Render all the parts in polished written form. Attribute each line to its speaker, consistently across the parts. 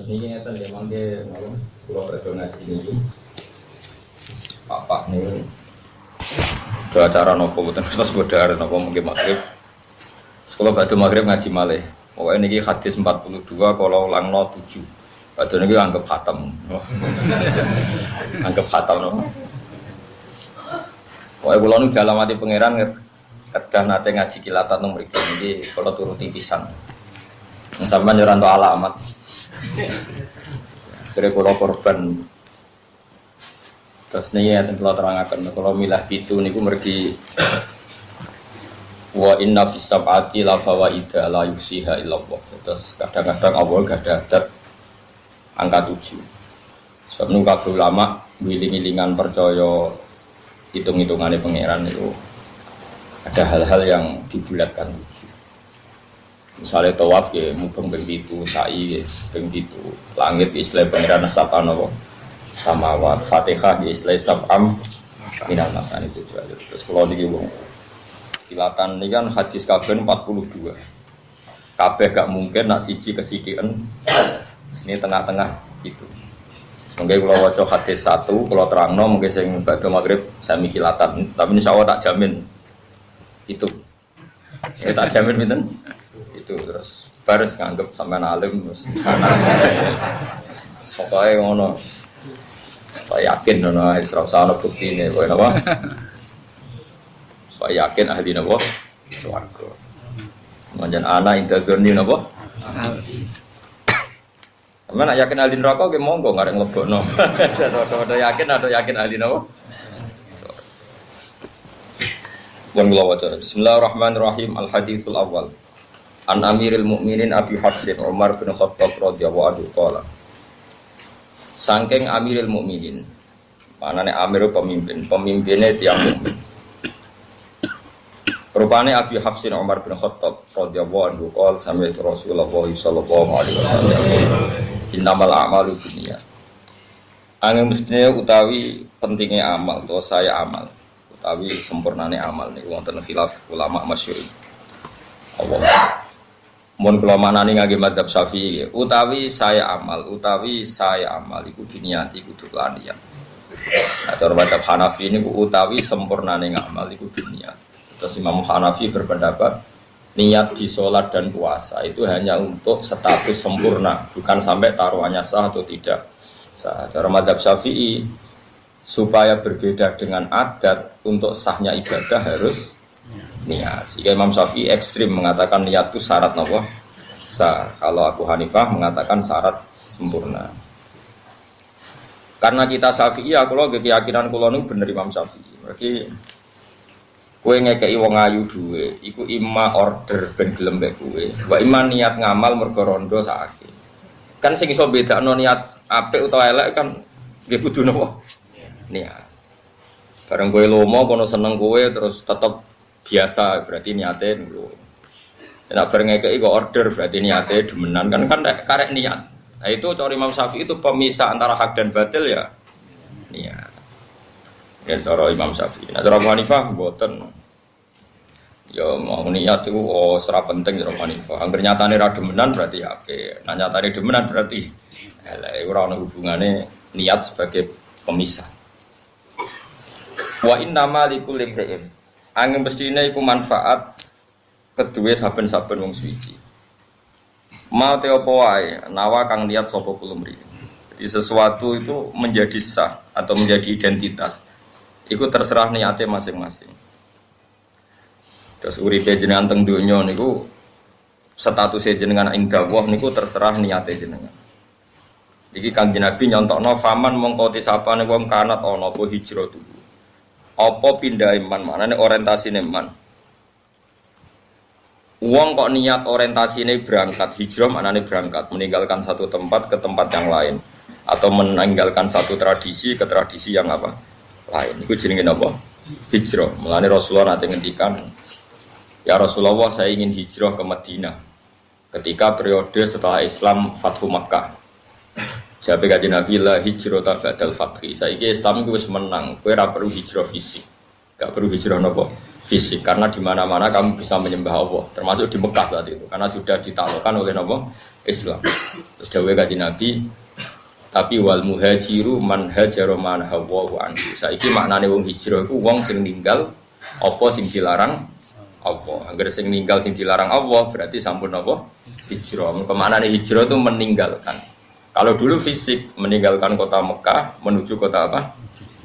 Speaker 1: Terus ini ngeten ya mangke kula badhe ngaji niki. Papak niku do acara napa mboten terus bodhar napa mungkin magrib. Sekolah badhe magrib ngaji malih. Pokoke niki hadis 42 kala ulangno 7. Badhe niki anggap khatam. Anggap khatam napa. Pokoke kula nu dalamati pangeran kedah nate ngaji kilatan nang mriki niki kula turuti pisan. Sampeyan yo ora entuk alamat. Kira kula korban. Terus niki enten kula terangaken kula milah pitu niku mergi wa inna fis sab'ati la fawaida la yusiha illallah. Terus kadang-kadang awal gadah adat angka 7. Sebab nu kabeh ulama ngiling-ngilingan percaya hitung-hitungane pangeran itu ada hal-hal yang dibulatkan 7. Misalnya tawaf ya mubeng ping 7, sa'i ping 7, langit istilah pangeran sab'an apa samawat, Fatihah istilah sab'am minal masani 7. Terus kalau niki wong kilatan ini kan hadis kabeh 42. Kabeh gak mungkin nak siji kesikian. Ini tengah-tengah itu. Semoga kalau waca hadis 1 kalau terangno mungkin sing badhe magrib sami kilatan, tapi insyaallah tak jamin itu. Saya tak jamin pinten? Itu terus baris nganggep sampean alim terus di sana. Pokoke ngono. Saya yakin ngono Isra sana buktine kowe napa? Saya yakin ahli napa? Swarga. Manjan ana intagoni napa? Sampeyan nak yakin ahli neraka ge monggo ngarep mlebokno. Ada yakin ahli napa? Wan waca. Bismillahirrahmanirrahim. Al-haditsul awal. An Amiril Mukminin Abi Hafsin Umar bin Khattab radhiyallahu anhu qala. Saking Amiril Mukminin. Manane Amir pemimpinnya tiyang mukmin. Rupane Abi Hafsin Umar bin Khattab radhiyallahu anhu qala sami'tu Rasulullah sallallahu alaihi wasallam innamal a'malu binniyat. Angin mestine utawi pentingnya amal atau saya amal utawi sempurnane amal niku wonten khilaf ulama masyhur. Allah mun kula manani ngangge madzhab Syafi'i utawi saya amal iku diniati kudu lan niat. Cara madzhab Hanafi niku utawi sempurnane ngamal iku diniat. Terus Imam Hanafi berpendapat niat di sholat dan puasa itu hanya untuk status sempurna, bukan sampai taruhannya sah atau tidak sah. Cara madzhab Syafi'i supaya berbeda dengan adat untuk sahnya ibadah harus niat. Sehingga Imam Syafi'i ekstrim mengatakan niat itu syarat napa? Sah. Kalau Abu Hanifah mengatakan syarat sempurna. Karena kita Syafi'i, aku lho keyakinan kula niku bener Imam Syafi'i. Berarti kowe ngekeki wong ayu duwe, iku ima order ben gelem mek kowe. Wa ima niat ngamal mergo rondo sakake. Kan sing iso bedakno niat apik utawa elek kan nggih kudu napa? Niat. Bareng kowe lomo kono seneng kowe terus tetep biasa berarti niate dulu. Nek bareng ngekeki kok order berarti niate demenan kan karek niat. Nah itu cara Imam Syafi'i itu pemisah antara hak dan batil ya. Niat. Ya cara Imam Syafi'i. Nah cara Abu Hanifah mboten. Ya mau niat itu ora penting cara Abu Hanifah. Angger nyatane ra demenan berarti apik. Nah nyatane demenan berarti elek ora ana hubungane niat sebagai pemisah. Wa innamal likulli imri'in angin mestine iku manfaat kedue saben-saben wong suci. Mau te apa wae nawa kang niat sapa kulumri. Jadi sesuatu itu menjadi sah atau menjadi identitas. Iku terserah niate masing-masing. Terus uripe jenengan teng donya niku statusé jenengan ing dawuh niku terserah niate jenengan. Iki Kanjeng Nabi nyontokno faman mongko tisapane wong kanat ana apa hijrah tuh. Apa pindah iman manane orientasine iman. Wong kok niat orientasine berangkat hijrah manane berangkat meninggalkan satu tempat ke tempat yang lain atau meninggalkan satu tradisi ke tradisi yang apa? Lain. Iku jenenge napa? Hijrah. Mulane Rasulullah nate ngendikan, "Ya Rasulullah, saya ingin hijrah ke Madinah." Ketika periode setelah Islam Fathu Makkah. Jabe kanjeng Nabi la hijrata ba'dal fathi. Saiki Islam iku wis menang, kowe ora perlu hijrah fisik. Gak perlu hijrah napa? fisik karena di mana-mana kamu bisa menyembah Allah, termasuk di Mekah saat itu karena sudah ditaklukkan oleh Islam. Terus dawuh Kanjeng Nabi, tapi wal muhajiru man hajara man hawa anhu. Saiki maknane wong hijrah iku wong sing ninggal apa sing dilarang Allah. Angger sing ninggal sing dilarang Allah berarti sampun apa? Hijrah. Kemanane hijrah itu meninggalkan. Kalau dulu fisik meninggalkan kota Mekah menuju kota apa?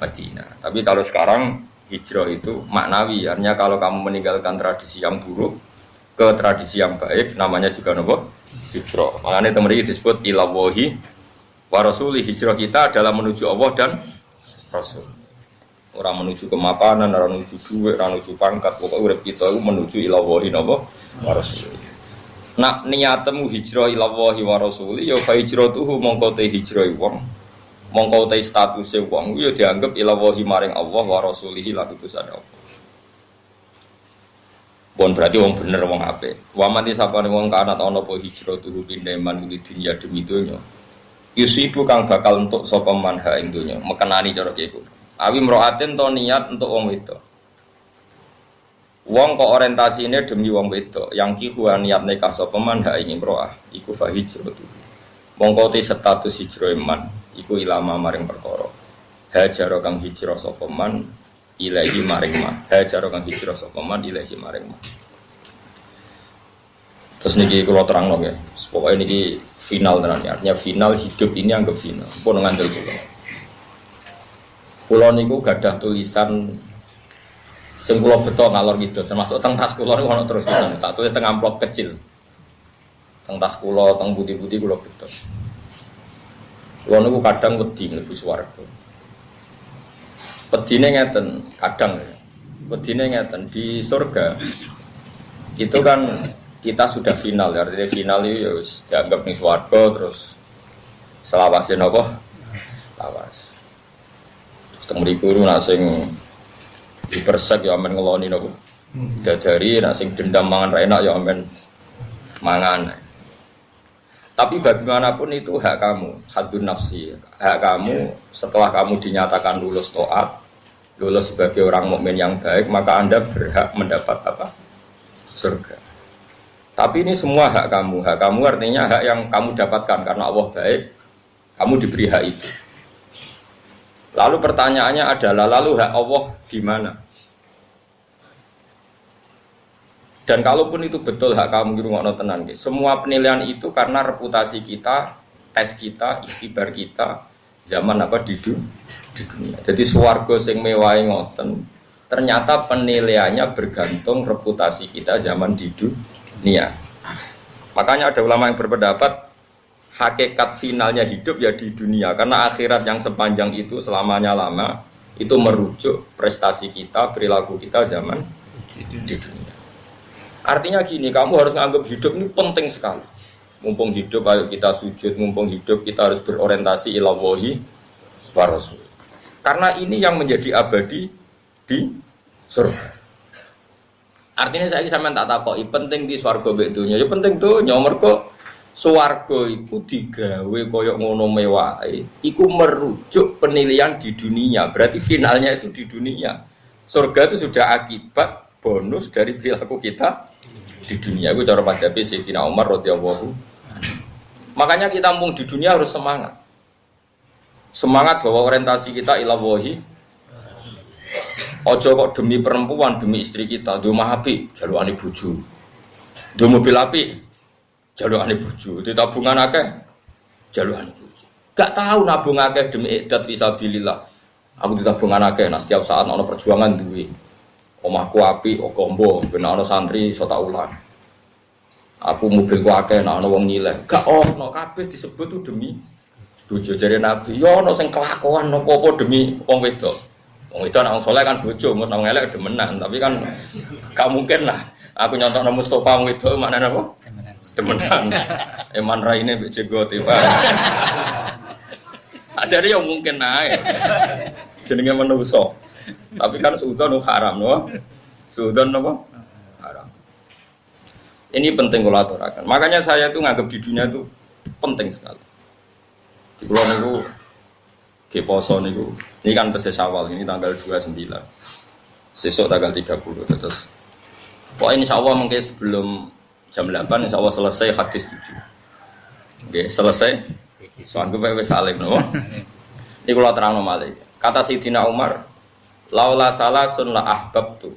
Speaker 1: Madinah. Tapi kalau sekarang hijrah itu maknawi. Artinya kalau kamu meninggalkan tradisi yang buruk ke tradisi yang baik namanya juga apa? Hijrah. Makanya teman ini disebut ilawahi wa rasuli. Hijrah kita adalah menuju Allah dan Rasul. Orang menuju kemapanan, orang menuju duit, orang menuju pangkat. Pokoknya urip kita itu menuju ilawahi wa rasuli. Nak niatmu hijrah ilawahi wa rasuli ya fa hijratuhu mongko te hijrah wong. Mongko te statuse wong ya dianggap ilawahi maring Allah wa rasulihi lan utusan Allah. Bon berarti wong bener wong apik. Wa mati sapane wong kanat ana apa hijrah tuhu pindeman di dunya demi donya. Yusibu kang bakal entuk sapa manha ing donya, mekenani cara kiku. Awi mraatin to niat untuk wong wedok. Wong kok orientasine demi wong wedok, yang kihu niat nikah sapa manha ing imroah, iku fa hijrah tuhu. Mongko te status hijrah man, iku ilama maring perkara. Hajar kang hijrah sapa man ilahi maring ma. Hajar kang hijrah sapa man ilahi maring ma. Terus niki kula terangno ya. Pokoke niki final tenan ya. Artinya final hidup ini anggap final. Pun ngandel kula. Kula niku gadah tulisan sing kula beto ngalor gitu, termasuk teng tas kula niku ana terus tak tulis teng amplop kecil. Teng tas kula, teng budi-budi kula beto. Kula niku kadang wedi mlebu swarga. Wedine ngeten, kadang ya. Wedine ngeten di surga. Itu kan kita sudah final ya, artinya final itu ya dianggap ning swarga terus selawase napa? Lawas. Terus teng mriku nak sing dipersek ya amen ngeloni napa? Dadari nak sing dendam mangan ra enak ya amen mangan. Tapi bagaimanapun itu hak kamu, hadun nafsi. Hak kamu setelah kamu dinyatakan lulus taat, lulus sebagai orang mukmin yang baik, maka Anda berhak mendapat apa? Surga. Tapi ini semua hak kamu. Hak kamu artinya hak yang kamu dapatkan karena Allah baik, kamu diberi hak itu. Lalu pertanyaannya adalah, lalu hak Allah di mana? Dan kalaupun itu betul hak kamu di rumah tenan, semua penilaian itu karena reputasi kita, tes kita, ikhtibar kita zaman apa di dunia. Jadi swarga sing mewahi ngoten, ternyata penilaiannya bergantung reputasi kita zaman di dunia. Makanya ada ulama yang berpendapat hakikat finalnya hidup ya di dunia, karena akhirat yang sepanjang itu selamanya lama itu merujuk prestasi kita, perilaku kita zaman di dunia. Artinya gini, kamu harus menganggap hidup ini penting sekali. Mumpung hidup, ayo kita sujud. Mumpung hidup, kita harus berorientasi ila wahi wa rasul. Karena ini yang menjadi abadi di surga. Artinya saya sampean tak takoki penting di swarga mbek donya. Ya penting donya, mergo swarga iku digawe koyo ngono mewahe. Iku merujuk penilaian di dunia. Berarti finalnya itu di dunia. Surga itu sudah akibat bonus dari perilaku kita di dunia. Itu cara madhabi Sayyidina Umar radhiyallahu. Makanya kita mumpung di dunia harus semangat. Semangat bahwa orientasi kita ila wahi. Ojo kok demi perempuan, demi istri kita, di rumah api, jalukane bojo. Di mobil api, jalukane bojo. Di tabungan akeh, jalukane bojo. Gak tahu nabung akeh demi idat fisabilillah. Aku di tabungan akeh, nah setiap saat ana perjuangan duwe. Omahku api, okombo, ben ana santri iso tak ulang. Aku mobilku akeh, ana wong nyileh. Gak ono kabeh disebut tuh demi bojo jare Nabi. Yo ono sing kelakuan apa-apa demi wong wedok. Wong wedok nang saleh kan bojo, mos nang elek demenan, tapi kan gak mungkin lah. Aku nyontohno Mustofa wong wedok maknane apa? Demenan. Eman raine mbek jegot Eva. Ajare yo mungkin ae. Jenenge manusa. Tapi kan suudon haram, no? Suudon apa? Haram. Ini penting kalau aturakan. Makanya saya tuh nganggap di dunia itu penting sekali. Di pulau niku, ke poso niku, ini kan tesih Syawal, ini tanggal 29. Sesuk tanggal 30 terus. Pokoknya insya Allah mungkin sebelum jam 8 insya Allah selesai hadis 7. Oke, selesai. Soalnya gue wis alim no. Ini kalau terang malih. Kata Sayyidina Umar, laula salasun la ahbabtu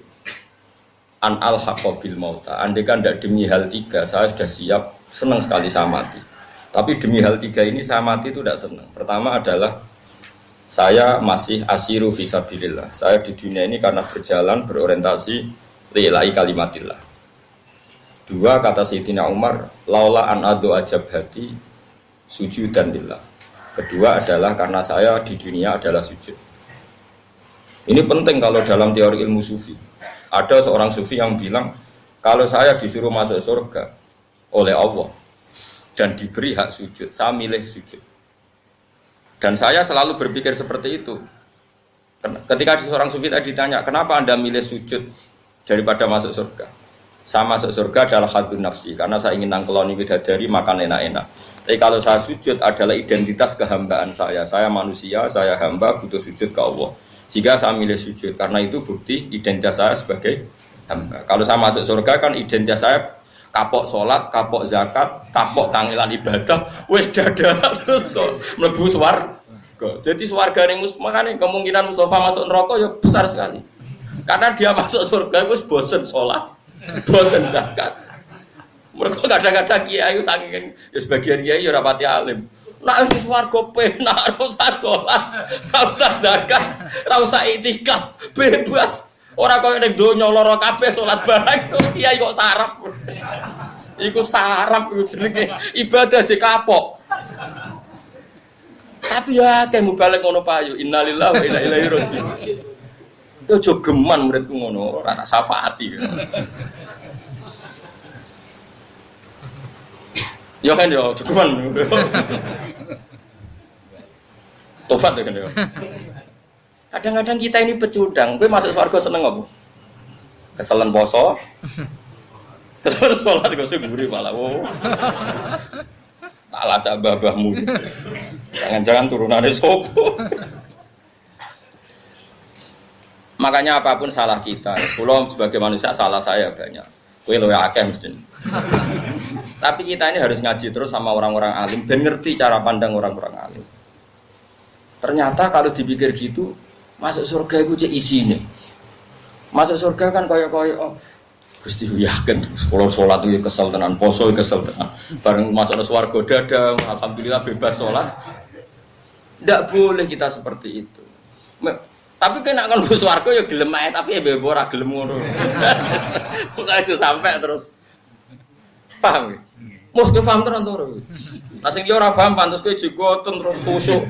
Speaker 1: an alhaqa bil mauta. Andai kan tidak demi hal 3, saya sudah siap, senang sekali saya mati. Tapi demi hal 3 ini saya mati itu tidak senang. Pertama adalah saya masih asiru fisabilillah. Saya di dunia ini karena berjalan berorientasi lillahi kalimatillah. 2 kata Sayyidina Umar, laula an adu ajab hati sujudan lillah. Kedua adalah karena saya di dunia adalah sujud. Ini penting kalau dalam teori ilmu sufi. Ada seorang sufi yang bilang, kalau saya disuruh masuk surga oleh Allah dan diberi hak sujud, saya milih sujud. Dan saya selalu berpikir seperti itu. Ketika seorang sufi tadi ditanya, kenapa Anda milih sujud daripada masuk surga? Saya masuk surga adalah hadun nafsi, karena saya ingin nangkeloni bidadari, makan enak-enak. Tapi kalau saya sujud adalah identitas kehambaan saya. Saya manusia, saya hamba, butuh sujud ke Allah. Jika saya milih sujud, karena itu bukti identitas saya sebagai hamba. Kalau saya masuk surga kan identitas saya kapok sholat, kapok zakat, kapok tangilan ibadah, wes dada terus mlebu swarga. Jadi swarga ning makane kemungkinan Mustafa masuk neraka ya besar sekali. Karena dia masuk surga wis bosen sholat, bosen zakat. Mereka kadang-kadang kiai saking ya sebagian kiai ya rapati alim. Nak wis swarga penak ora usah salat, ora usah zakat, ora usah itikaf, bebas. Ora koyo ning donya lara kabeh salat bareng kiai kok sarap. Iku sarap iku jenenge ibadah aja kapok. Tapi ya akeh mubalek ngono payu. Innalillahi wa inna ilaihi raji'un. Yo aja geman muridku ngono, ora tak syafaati. Ya kan yo cukupan. Tobat ya kan yo. Kadang-kadang kita ini pecundang, kowe masuk surga seneng apa? Keselen poso. Keselen salat kok sing mburi malah. Oh. Tak lacak babahmu. Jangan-jangan turunane sopo. Makanya apapun salah kita, kula sebagai manusia salah saya banyak. Kowe luwih akeh mesti. Tapi kita ini harus ngaji terus sama orang-orang alim dan ngerti cara pandang orang-orang alim. Ternyata kalau dipikir gitu, masuk surga itu cek isine. Masuk surga kan koyo-koyo oh, Gusti yakin sekolah sholat itu kesel tenan, poso kesel tenan. Bareng masuk ke swarga dada, alhamdulillah bebas sholat. Tidak boleh kita seperti itu. Tapi kena kan bus swarga ya gelem ae tapi ya bebo ora gelem ngono. Kok aja sampai terus. Paham ya? Mesti paham tenan to. Nah sing yo ora paham pantes kowe jigoten terus kusuk.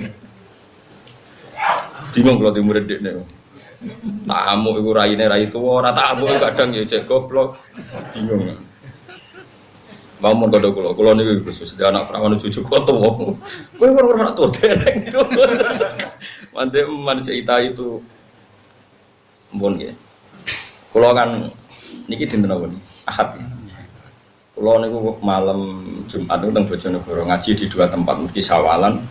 Speaker 1: Bingung kalau di murid dekne. Tamu iku raine rai tuwa, ora tamu kadang ya cek goblok. Bingung. Bangun kula niku khusus anak perawan cucu kok tuwa. Kowe ora tuwa dereng itu. Mante cerita itu mbon nggih. Kula kan niki dinten apa niki? Ahad. Kula niku malam Jumat niku teng Bojonegoro ngaji di 2 tempat mesti sawalan.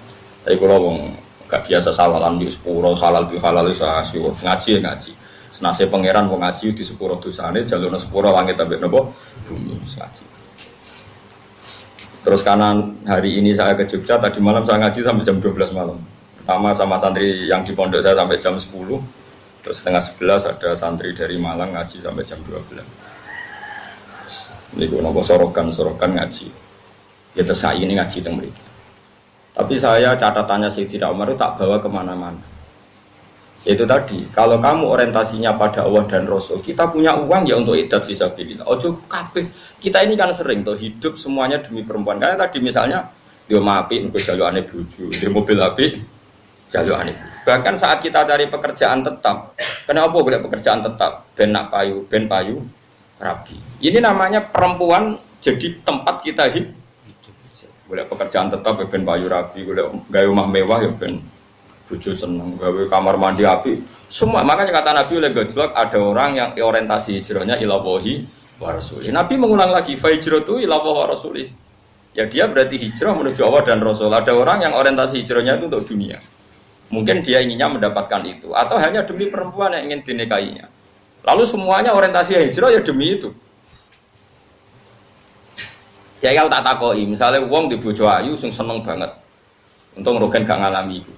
Speaker 1: Tapi kula wong gak biasa sawalan di sepuro halal iso asyur ngaji. Senase pangeran wong ngaji di sepuro dosane jalurna sepuro langit ambek napa bumi ngaji. Terus kanan hari ini saya ke Jogja, tadi malam saya ngaji sampai jam 12 malam. Pertama sama santri yang di pondok saya sampai jam 10. Terus setengah 11 ada santri dari Malang ngaji sampai jam 12. Ini gue nopo sorokan ngaji. Ya terus saya ini ngaji teng mriki. Tapi saya catatannya Sayyidina Umar itu tak bawa kemana-mana. Itu tadi, kalau kamu orientasinya pada Allah dan Rasul, kita punya uang ya untuk idat fisabilillah. Ojo kabeh. Kita ini kan sering tuh hidup semuanya demi perempuan. Karena tadi misalnya dia mapi untuk jalukane bojo, dia mobil api jalukane. Bahkan saat kita cari pekerjaan tetap, kenapa boleh pekerjaan tetap? Ben payu rapi. Ini namanya perempuan jadi tempat kita hidup. Boleh pekerjaan tetap ya ben payu rapi, boleh gawe omah mewah ya ben bojo seneng, gawe kamar mandi api. Semua makanya kata Nabi oleh gojlok ada orang yang orientasi hijrahnya ilallahi wa rasulih. Nabi mengulang lagi fa hijratu ilallahi wa rasulih. Ya dia berarti hijrah menuju Allah dan Rasul. Ada orang yang orientasi hijrahnya itu untuk dunia. Mungkin dia inginnya mendapatkan itu atau hanya demi perempuan yang ingin dinikahinya. Lalu semuanya orientasi hijrah ya demi itu. Ya kalau tak takoi, misalnya wong di bojo ayu sing seneng banget. Untung Rogen gak ngalami itu.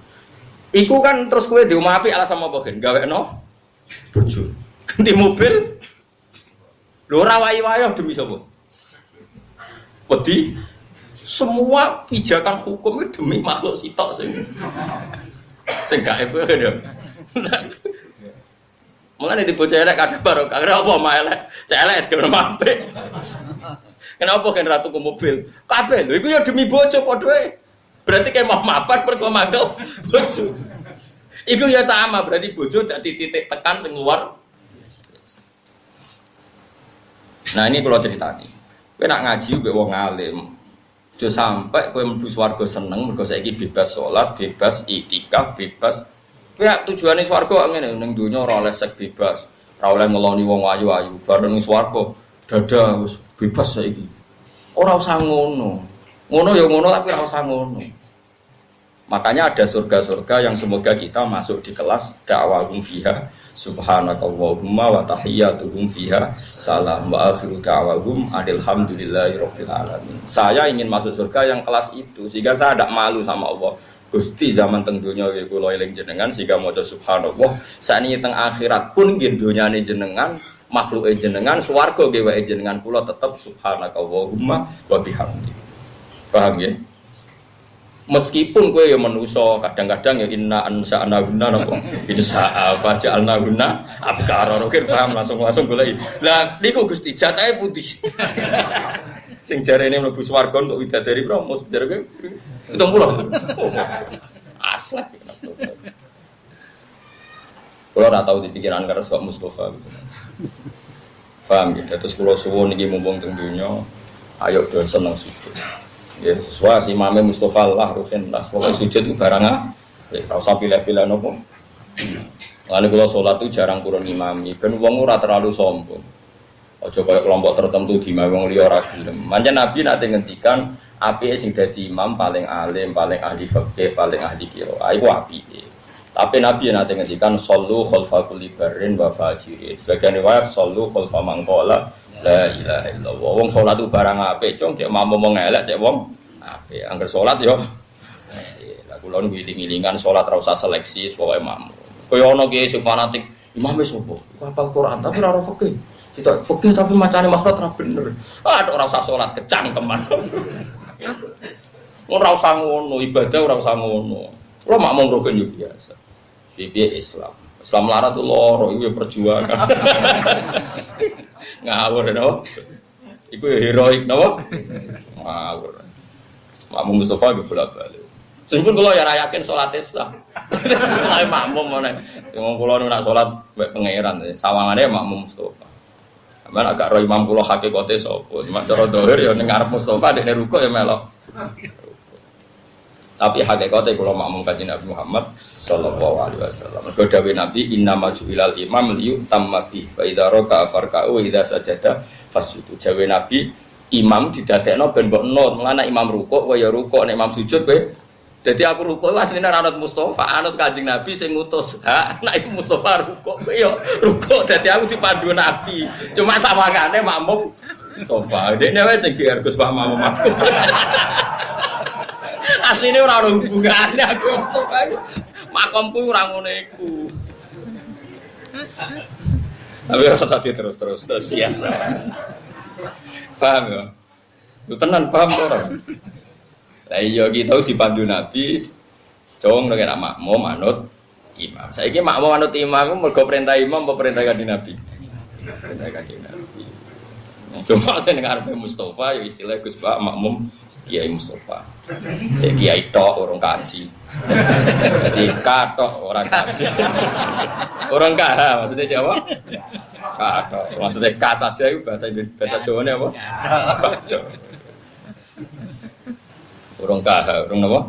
Speaker 1: Iku kan terus kowe di omah apik alasan apa gen? Gawekno bojo. Ganti mobil. Lho ora wayu-wayu demi sapa? Wedi semua pijakan hukum itu demi makhluk sitok sing gak ebe ya. Mulane di bocah elek kadang barok, karena apa mah elek? Celek kena apik. Kenapa kan ratu ke mobil? Kabeh lho iku ya demi bojo padha ae. Berarti kayak mau mapan perkara mangkel bojo. Iku ya sama, berarti bojo dadi titik tekan sing luar. Nah ini kalau ceritani. Kowe nak ngaji mbek wong alim. Aja sampai kowe mlebu swarga seneng mergo saiki bebas salat, bebas iktikaf, bebas. Kowe tujuane swarga ngene ning donya ora oleh sek bebas, ora oleh ngeloni wong ayu-ayu. Bar ning swarga dada wis bebas saiki. Ora usah ngono. Ngono ya ngono tapi ora usah ngono. Makanya ada surga-surga yang semoga kita masuk di kelas da'wahum fiha subhanakallahumma wa tahiyyatuhum fiha salam wa akhiru da'wahum alhamdulillahirabbil alamin. Saya ingin masuk surga yang kelas itu sehingga saya tidak malu sama Allah. Gusti zaman teng donya nggih kula eling jenengan sehingga maca subhanallah sakniki teng akhirat pun nggih donyane jenengan makhluke jenengan swarga nggih wae jenengan kula tetep subhanakallahumma wa bihamdi. Paham ya? Meskipun kowe ya manusa kadang-kadang ya inna ansa'na guna napa insa'a faja'alna guna afkara rokir paham langsung goleki. Lah niku Gusti jatahe putih. Sing jarene mlebu swarga untuk widadari promo jarene 70. Aslak. Kalau ora tau di pikiran keres kok Mustafa. Paham ya? Terus kula suwun iki mumpung teng donya ayo do seneng sujud. Ya, sesuai si Imam Mustafa Allah Ruhin lah. Pokoknya sujud itu barang kalau usah pilih-pilih nopo. Lalu kalau sholat itu jarang kurun imami. Kan wong ora terlalu sombong. Ojo kaya kelompok tertentu di wong liya ora gelem. Pancen Nabi nate ngendikan apike sing dadi imam paling alim, paling ahli fikih, paling ahli qiraah. Iku apike. Tapi Nabi nate ngendikan sallu khalfa kulli barrin wa fajirin. Sebagian riwayat sallu khalfa man qala la ilaha illallah. Wong salat itu barang apik, cung cek mampu wong elek cek wong apik. Angger salat yo. Lah kula nu wiling-wilingan salat ra usah seleksi pokoke makmum. Kaya ana kiye sing fanatik, imame sapa? Hafal Quran tapi ora fikih. Sitok fikih tapi macane makhraj ra bener. Ah ora usah salat kecangkeman. Ora usah ngono, ibadah ora usah ngono. Kula makmum rukun yo biasa. Piye Islam. Islam larat tuh loro iku perjuangan. Ngawur no, iku ya heroik no, ngawur. Makmum Mustafa gue bolak-balik. Sehingga kalau ya rayakin sholat sah, mulai makmum mana? Yang kalau nak sholat pangeran, sawangannya makmum Mustafa. Mana agak roh imam kulo hakikate sopo, cuma cara dohir ya nengarap Mustafa, dek nerukuk ya melok. Tapi hakikatnya kalau makmum kajian Nabi Muhammad Sallallahu Alaihi Wasallam. Kedawi Nabi Inna maju'ilal imam liu tammati. Fa idza raka'a farka'u wa idza sajada fasjudu. Jawe Nabi imam didadekno ben mbok nur. Mulane imam rukuk wa ya rukuk, nek imam sujud kowe. Dadi aku rukuk asline anut Mustafa, anut Kanjeng Nabi sing ngutus. Ha, nek iku Mustafa rukuk, kowe ya rukuk. Dadi aku dipandu Nabi. Cuma sawangane makmum Mustafa. Dekne wis sing Gus Pak makmum aku. Asline ora ono hubungane aku Mustafa. Makomku ora ngono iku. Tapi rasa terus biasa. Paham ya? Lu tenan paham ora? Lah iya kita dipandu Nabi, cowong nek makmum manut imam. Saiki makmum manut imam mergo perintah imam apa perintah Kanjeng Nabi? Perintah Kanjeng Nabi. Cuma sing ngarepe Mustafa ya istilah Gus Pak makmum Kiai Mustafa. Cek kiai tok orang kaji. Jadi katok orang kaji. Orang kah maksudnya Jawa? Katok. Maksudnya ka saja itu bahasa Jawane apa? Katok. Orang kah, orang apa?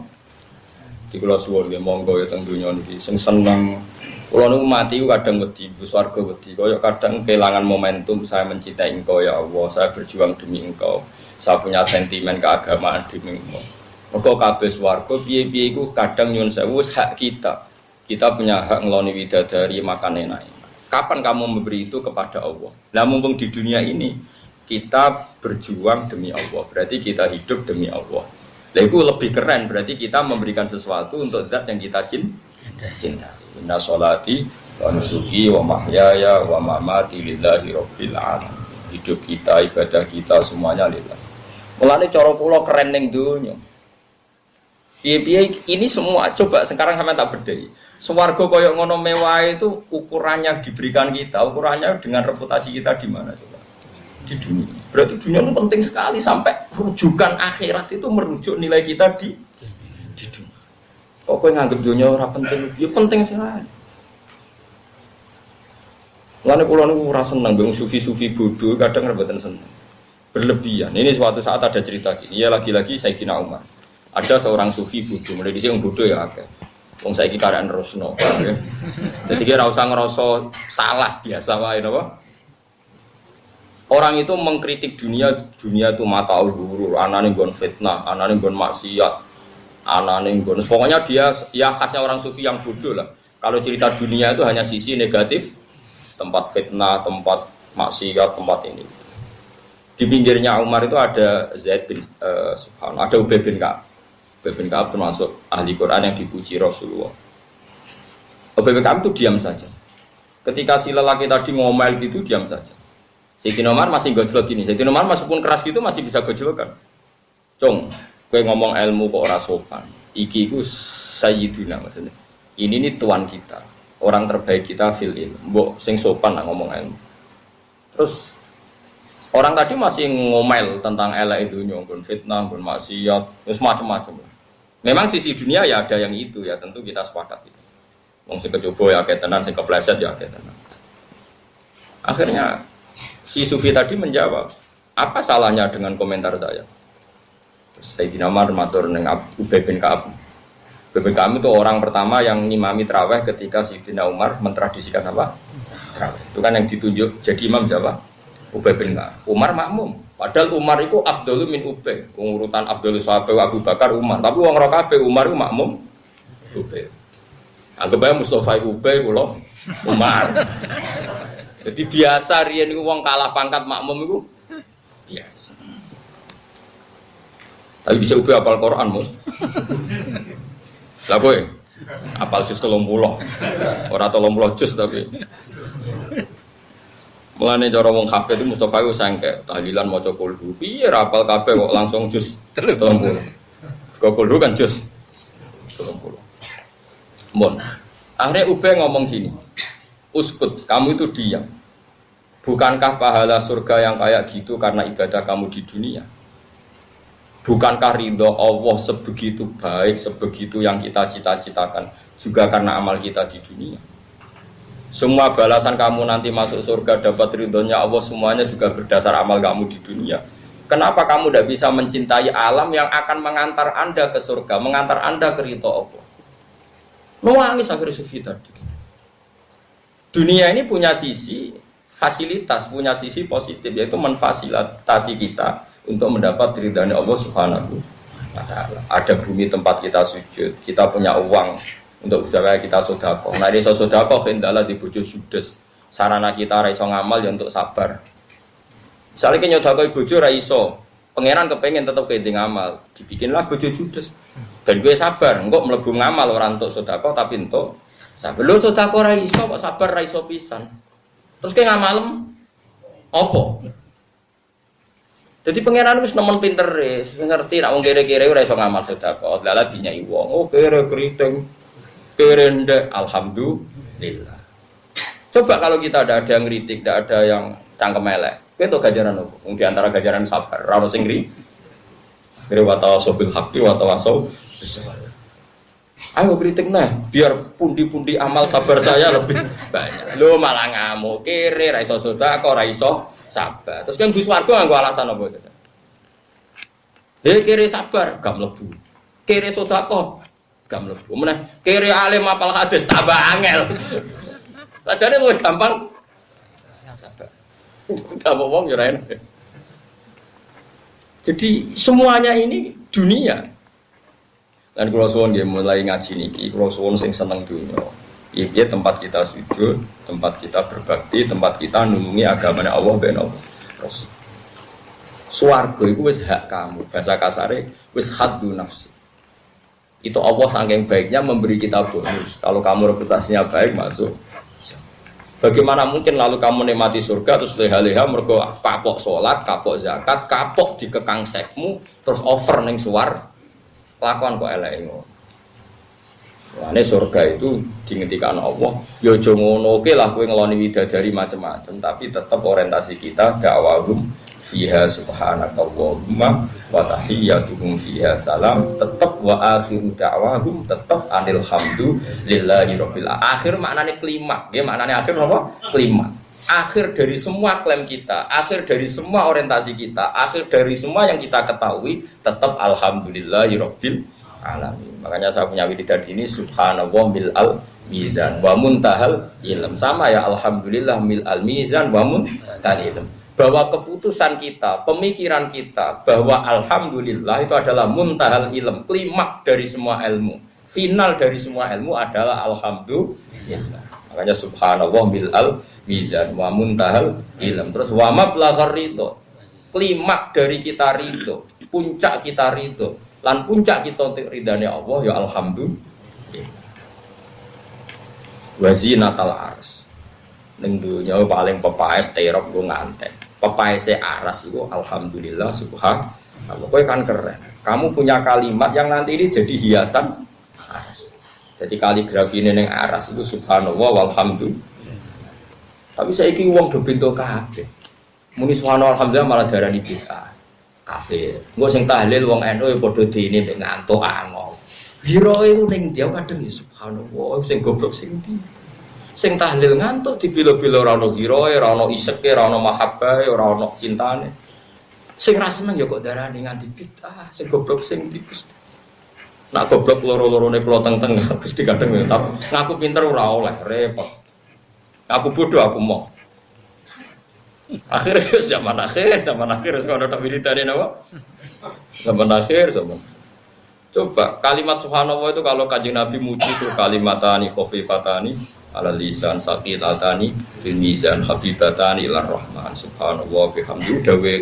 Speaker 1: Di kula suwun nggih monggo ya teng donya niki sing seneng. Kula niku mati kadang wedi, swarga wedi. Kaya kadang kehilangan momentum saya mencintai Engkau ya Allah, saya berjuang demi Engkau. Saya punya sentimen keagamaan demi Engkau. Mergo kabeh swarga piye-piye iku kadang nyuwun sewu hak kita. Kita punya hak ngeloni widadari makan enak. Kapan kamu memberi itu kepada Allah? Nah mumpung di dunia ini kita berjuang demi Allah, berarti kita hidup demi Allah. Nah itu lebih keren, berarti kita memberikan sesuatu untuk zat yang kita cinta. Inna sholati wa nusuki wa mahyaya wa mamati lillahi rabbil alamin. Hidup kita, ibadah kita semuanya lillah. Mulane cara kula keren ning donya. Piye-piye ini semua coba sekarang sampean tak bedhei. Swarga koyo ngono mewah itu ukurannya diberikan kita, ukurannya dengan reputasi kita di mana coba? Di dunia. Berarti dunia itu penting sekali sampai rujukan akhirat itu merujuk nilai kita di dunia. Kok kowe nganggep dunia ora penting? Ya penting sekali. Mulane kula niku ora seneng mbek sufi-sufi bodoh, kadang mboten seneng. Berlebihan. Ini suatu saat ada cerita gini. Ya lagi-lagi Sayyidina Umar. Ada seorang sufi bodoh, mulai dhisik wong bodoh ya akeh. Wong saiki karek nerusno. Jadi kira usah ngerasa salah biasa wae napa? Orang itu mengkritik dunia itu mataul ghurur, anane nggon fitnah, anane nggon maksiat, anane nggon. Pokoknya dia ya khasnya orang sufi yang bodoh lah. Kalau cerita dunia itu hanya sisi negatif, tempat fitnah, tempat maksiat, tempat ini. Di pinggirnya Umar itu ada Zaid bin ada Ubay bin Ka'ab. Ubay bin Ka'ab termasuk ahli Quran yang dipuji Rasulullah. Ubay bin Ka'ab itu diam saja. Ketika si lelaki tadi ngomel gitu, diam saja. Sayyidina Umar masih gojlok gini. Sayyidina Umar meskipun keras gitu masih bisa gojlokan. Cong, kowe ngomong ilmu kok ora sopan. Iki iku sayyiduna maksudnya. Ini nih tuan kita, orang terbaik kita fil ilmu. Mbok sing sopan lah ngomong ilmu. Terus orang tadi masih ngomel tentang elek dunia, nggon fitnah, nggon maksiat, terus macam-macam. Memang sisi dunia ya ada yang itu ya, tentu kita sepakat itu. Wong sing kecoba ya akeh tenan, sing kepleset ya akeh tenan. Akhirnya si sufi tadi menjawab, apa salahnya dengan komentar saya? Terus Sayyidina Umar matur ning Ubay bin Ka'ab. Ubay bin Ka'ab itu orang pertama yang ngimami tarawih ketika Sayyidina Umar mentradisikan apa? Tarawih. Itu kan yang ditunjuk jadi imam siapa? Ubay bin Ka'ab. Umar makmum. Padahal Umar itu afdalu min Ubay. Urutan afdalu sahabat Abu Bakar Umar. Tapi wong ora kabeh Umar itu makmum Ubay. Anggap aja Mustafa Ubay kula Umar. Jadi biasa riyen niku wong kalah pangkat makmum iku biasa. Tapi bisa Ubay apal Quran, Mus. Lah kowe apal juz 30. Ora 30 juz tapi. Mulane cara wong hafid itu Mustafa iku sangke tahlilan maca kulhu. Piye ra apal kabeh kok langsung juz 30. Kulhu kan juz 30. Mon. Akhirnya Ubay ngomong gini. Uskut, kamu itu diam. Bukankah pahala surga yang kayak gitu karena ibadah kamu di dunia? Bukankah ridho Allah sebegitu baik, sebegitu yang kita cita-citakan juga karena amal kita di dunia? Semua balasan kamu nanti masuk surga dapat ridhonya Allah semuanya juga berdasar amal kamu di dunia. Kenapa kamu tidak bisa mencintai alam yang akan mengantar Anda ke surga, mengantar Anda ke ridho Allah? Nangis akhirnya sufi tadi. Dunia ini punya sisi fasilitas, punya sisi positif, yaitu memfasilitasi kita untuk mendapat ridhanya Allah Subhanahu wa Ta'ala. Ada bumi tempat kita sujud, kita punya uang untuk supaya kita sedekah. Nah, iso sedekah hendalah di bojo judes. Sarana kita ra iso ngamal ya untuk sabar. Misalnya kita nyodakoi bojo ra iso, pangeran kepengen tetap kete ngamal, dibikinlah bojo judes. Dan gue sabar, engkau mlebu ngamal orang untuk sedekah tapi untuk sabar. Lho sedekah ra iso kok sabar ra iso pisan. Terus kayak ngamalem apa? Jadi pangeran wis nemen pinter wis ngerti nek wong kere-kere ora iso ngamal sedekah. Lala dinyai wong, oh kere keriting. Kere ndek alhamdulillah. Coba kalau kita ada yang ngritik, tidak ada yang cangkem elek. Kowe entuk ganjaran opo? Wong di antara ganjaran sabar, ora ono sing ngri. Kere wa tawassul bil haqqi wa tawassul ayo kritik nah, biar pundi-pundi amal sabar saya lebih banyak. Lo malah ngamuk, kere ra iso sedekah, ra iso sabar. Terus kan Gus Wargo nganggo alasan apa itu? Kere sabar gak mlebu. Kere sedekah gak mlebu. Meneh kere alim apal hadis tambah angel. Lajane luwih gampang sabar. Tambah wong ya enak. Jadi semuanya ini dunia. Dan kalau suwon dia mulai ngaji niki, kalau suwon sing seneng dunia, Iya tempat kita sujud, tempat kita berbakti, tempat kita nulungi agamanya Allah ben Allah. Terus swarga itu wis hak kamu, bahasa kasare wis haddu nafsi. Itu Allah saking baiknya memberi kita bonus. Kalau kamu reputasinya baik masuk. Bagaimana mungkin lalu kamu nikmati surga terus leha-leha mergo kapok salat, kapok zakat, kapok dikekang sekmu terus over ning suwar. Kelakuan kok elek ngono. Lane surga itu dingendikan Allah, ya aja ngono oke lah kowe ngeloni widadari macam-macam, tapi tetap orientasi kita dakwahum fiha subhanakallahumma wa tahiyyatuhum fiha salam, tetap wa akhiru dakwahum tetap anil hamdulillahi rabbil alamin. Akhir maknane klimaks, nggih maknane akhir apa? Klimaks. Akhir dari semua klaim kita, akhir dari semua orientasi kita, akhir dari semua yang kita ketahui tetap alhamdulillahi rabbil alamin. Makanya saya punya wiridan ini subhanallah mil al mizan wa muntahal ilm, sama ya alhamdulillah mil al mizan wa muntahal ilm. Bahwa keputusan kita, pemikiran kita bahwa alhamdulillah itu adalah muntahal ilm, klimaks dari semua ilmu, final dari semua ilmu adalah alhamdulillah. Makanya subhanallah mil al mizan wa muntahal ilm. Terus wa mablaghar ridho, klimaks dari kita ridho, puncak kita ridho. Lan puncak kita untuk ridhanya Allah ya alhamdulillah. Wazinatal ars. Ning dunya paling pepaes terop go nganten. Pepaese aras itu alhamdulillah subhanallah. Kowe kan keren. Kamu punya kalimat yang nanti ini jadi hiasan aras. Jadi kaligrafi ini ning aras itu subhanallah walhamdulillah. Tapi saiki wong do bento kabeh. Muni subhanallah alhamdulillah malah darani bid'ah. Kafir. Engko sing tahlil wong NU ya padha dene nek ngantuk angol. Hiro itu ning dia kadang ya subhanallah sing goblok sing ndi. Sing tahlil ngantuk dibilo-bilo ora ono hiroe, ora ono iseke, ora ono mahabbahe, ora ono cintane. Sing ra seneng ya kok darani nganti bid'ah, sing goblok sing ndi Gusti. Nak goblok loro-lorone kula teng-teng Gusti kadang ya ngaku pinter ora oleh repot. Aku bodoh aku mau. Akhirnya zaman akhir sekolah tak wiridane napa? Zaman akhir zaman. Coba kalimat subhanallah itu kalau Kanjeng Nabi muji itu kalimatani khafifatani ala lisan saqilatani fil mizan habibatani ilar rahman subhanallah bihamdi dawe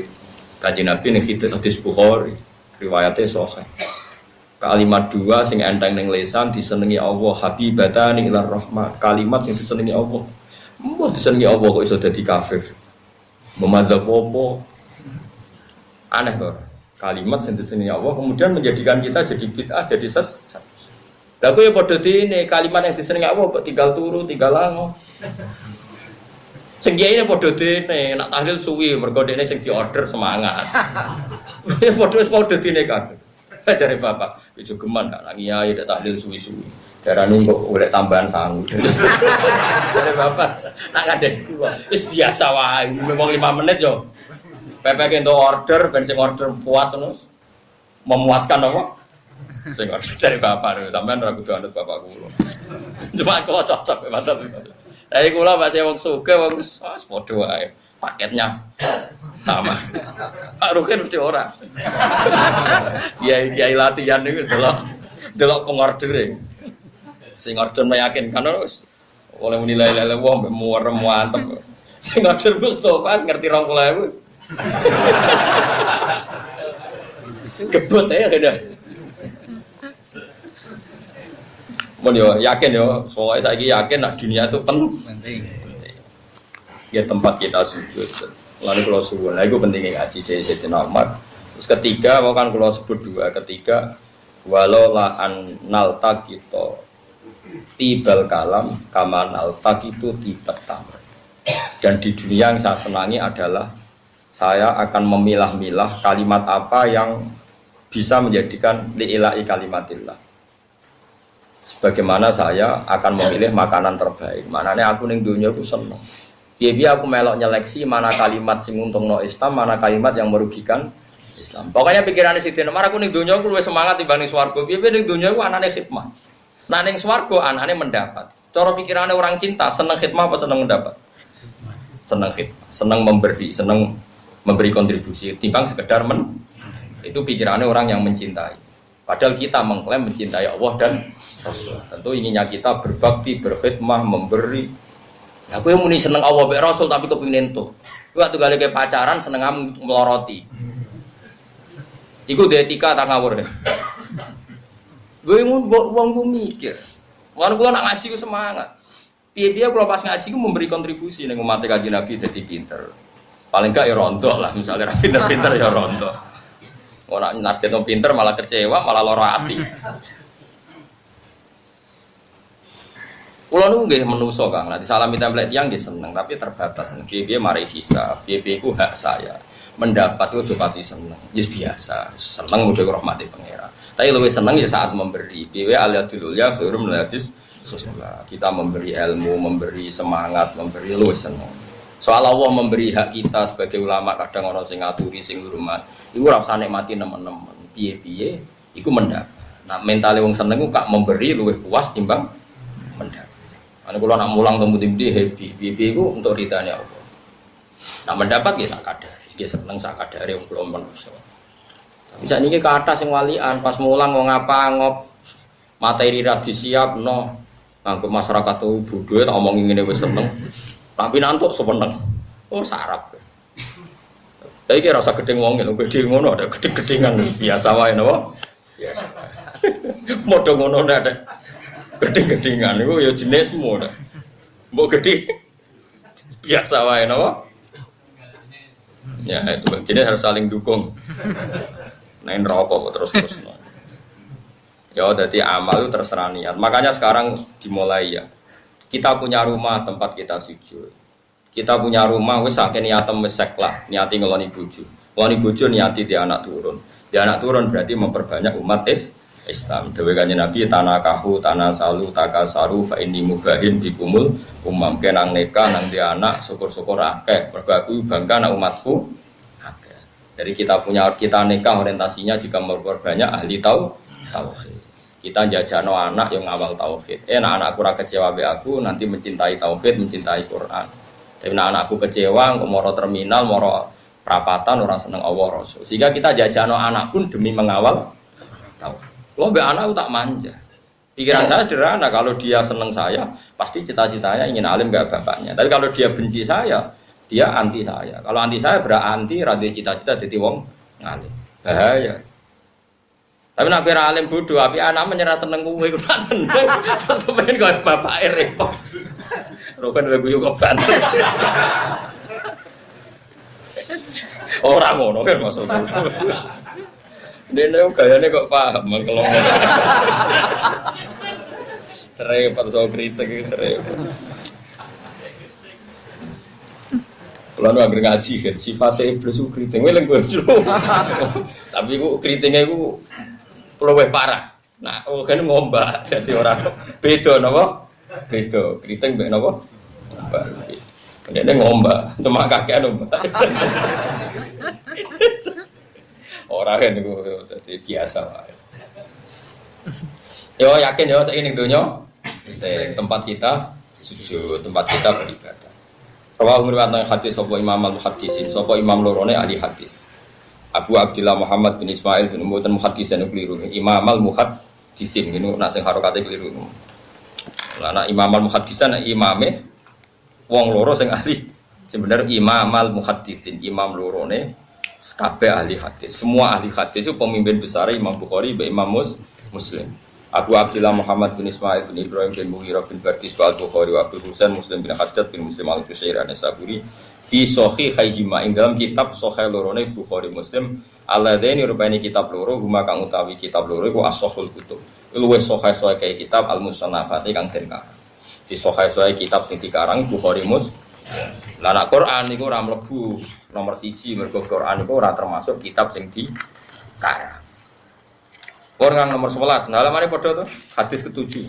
Speaker 1: Kanjeng Nabi ning hadis Bukhari riwayate sahih. Kalimat dua sing enteng ning lisan disenengi Allah habibatani ilar rahman, kalimat sing disenengi Allah. Mbok disenengi Allah kok iso dadi kafir. Memadzhab apa aneh kok kalimat sentensi Allah kemudian menjadikan kita jadi bid'ah jadi sesat. Lah kowe ya padha dene kalimat yang disenengi Allah kok tinggal turu tinggal lango. Sing kiai padha dene nak tahlil suwi mergo dene sing diorder semangat. Ya padha dene kabeh. Jare bapak ijo geman gak nang kiai nek tahlil suwi-suwi. Darane kok golek tambahan sangu. Jare bapak nak ngandel kuwi wis biasa wae memang 5 menit yo. Pepek ento order ben sing order puas terus memuaskan apa? Sing order jare bapak sampean ora kudu anut bapak kula. Cuma kula cocok mantap. Lah kula Pak wong sugih wong wis padha wae. Paketnya sama. Pak Rukin mesti ora. Kiai latihan niku delok pengordere. Sing order meyakinkan terus oleh menilai lele wong muwerem mantep. Sing order Mustofa ngerti 20.000. Gebut ya udah. Mun yo yakin yo, soalnya saiki yakin nak dunia itu penting. Ya tempat kita sujud. Lalu kalau suwun, itu pentingnya ngaji Sayyidina Umar. Terus ketiga, mau kan kalau sebut dua, ketiga walau la an nalta kita tibal kalam kama nalta itu tibat tamr. Dan di dunia yang saya senangi adalah saya akan memilah-milah kalimat apa yang bisa menjadikan li'ila'i kalimatillah. Sebagaimana saya akan memilih makanan terbaik. Maknanya aku ning dunia aku seneng. Biar aku melok nyeleksi mana kalimat sing untungno Islam, mana kalimat yang merugikan Islam. Pokoknya pikirannya Sayyidina Umar aku ning dunia aku luwih semangat dibanding swarga. Biar ning dunia aku anane khidmah. Nah ning swarga anane mendapat. Cara pikirannya orang cinta seneng khidmah apa seneng mendapat? Seneng khidmah, seneng memberi, seneng memberi kontribusi timbang sekedar itu pikirannya orang yang mencintai. Padahal kita mengklaim mencintai Allah dan Rasul. Tentu inginnya kita berbakti, berkhidmah, memberi. Nah, aku yang muni seneng Allah be Rasul tapi kepengin entuk. Kuwi waktu gale ke pacaran seneng meloroti. Iku etika tak ngawur. Gue wong ku mikir. Lan kula nak ngaji ku semangat. Piye-piye kula pas ngaji ku memberi kontribusi ning umat Kanjeng Nabi dadi pinter. Paling gak ya rontok lah, misalnya pinter-pinter ya rontok. Kok nak narjet pinter malah kecewa, malah lara ati. Kula niku nggih menungso Kang, nek disalami template tiyang nggih seneng, tapi terbatas. Piye-piye mari hisab, piye-piye ku hak saya. Mendapat ku aja pati seneng. Wis biasa, seneng udah rahmati pangeran. Tapi lebih seneng ya saat memberi. Piye aliatul ya khairum hadis sesulah. Kita memberi ilmu, memberi semangat, memberi luwih seneng. Soal Allah memberi hak kita sebagai ulama kadang ana sing ngaturi sing hormat. Iku ora usah nikmati nemen-nemen. Piye-piye iku mendapat. Nah, mentale wong seneng ku kak memberi luwih puas timbang mendapat. Ane kula nak mulang temudi happy, piye iku untuk ridane Allah. Nah mendapat ya sak kadare, iki seneng sak kadare wong kula manusa. Tapi sakniki ke atas sing walian pas mulang wong apa ngop materi ra disiapno, nganggo masyarakat tuh bodho tak omongi ngene wis seneng. Tapi nantuk sepeneng. Oh sarap. Tapi kira rasa gedeng wong lho, gedhe ngono ada gedeng-gedengan biasa wae napa? Biasa. Modho ngono ada. Gedhe-gedhengan iku ya jenismu nek. Mbok gedhe biasa wae napa? Ya itu jenis harus saling dukung. Nek rokok terus-terus. Ya jadi amal itu terserah niat. Makanya sekarang dimulai ya. Kita punya rumah tempat kita sujud. Kita punya rumah wis akeh niatem wis seklah, niati ngeloni bojo. Ngeloni bojo niati di anak turun. Di anak turun berarti memperbanyak umat Islam. Dewe Kanjeng Nabi tanakahu tanasalu takasaru fa inni mubahin bikumul umam kenang nikah nang di anak syukur-syukur akeh. Mergo aku bangga nang umatku akeh. Dari kita nikah orientasinya juga memperbanyak ahli tauhid. Kita jajano anak yang awal tauhid. Anakku ora kecewa be aku nanti mencintai tauhid, mencintai Quran. Tapi anakku kecewa kok moro terminal, moro perapatan orang seneng Allah Rasul. Sehingga kita jajano anak pun demi mengawal tauhid. Kalau be anak tak manja. Pikiran saya sederhana, kalau dia seneng saya, pasti cita-citanya ingin alim gak bapaknya. Tapi kalau dia benci saya, dia anti saya. Kalau anti saya berarti radhi cita-cita dadi wong ngalim. Bahaya. Tapi nak kira alim bodoh, tapi anak menyerah seneng kuwe, aku tak seneng. Terus kepengen kau bapak repot. Rokan lagu yuk banter. Orang ngono kan maksudnya. Dene gayane kok paham mengkelong. Serempet so kritik iki serempet. Kalau nu anggere ngaji kan sifatnya iblis ku kriting weleng gue jero. Tapi ku kritingnya ku luwih parah. Nah, kan ngombak jadi orang beda napa? Beda kriting mek napa? Ngombak. Dene ngombak, cuma kakean ngombak. Orang kan itu jadi biasa wae. Yo yakin yo saiki ning donya tempat kita sujud, tempat kita beribadah. Rawahu riwayat hadis sapa Imam al-Muhaddisin, sapa imam lorone ahli hadis. Abu Abdullah Muhammad bin Ismail bin Mu'tan muhaddisan keliru. Imam al-Muhaddisin niku nak sing harokate keliru. Lah nak Imam al-Muhaddisan imame wong loro sing ahli. Sebenarnya Imam al-Muhaddisin, imam lorone kabeh ahli hadis. Semua ahli hadis itu pemimpin besar Imam Bukhari, Imam Muslim. Abu Abdullah Muhammad bin Ismail bin Ibrahim bin Mughirah bin Bardis al-Bukhari wa Abu Husain Muslim bin Hajjaj bin Muslim al-Qushairi an-Nasaburi fi sahihayhima ing dalam kitab sahih lorone Bukhari Muslim alladaini rupane kitab loro huma kang utawi kitab loro iku as-sahihul kutub. Luwih sahih kaya kitab al-musannafati kang den karang. Di sahih kitab sing dikarang Bukhari Muslim. Lah nek Quran niku ora mlebu nomor 1 mergo Quran iku ora termasuk kitab sing dikarang. Orang nomor 11, nah lamane padha to, hadis ke-7.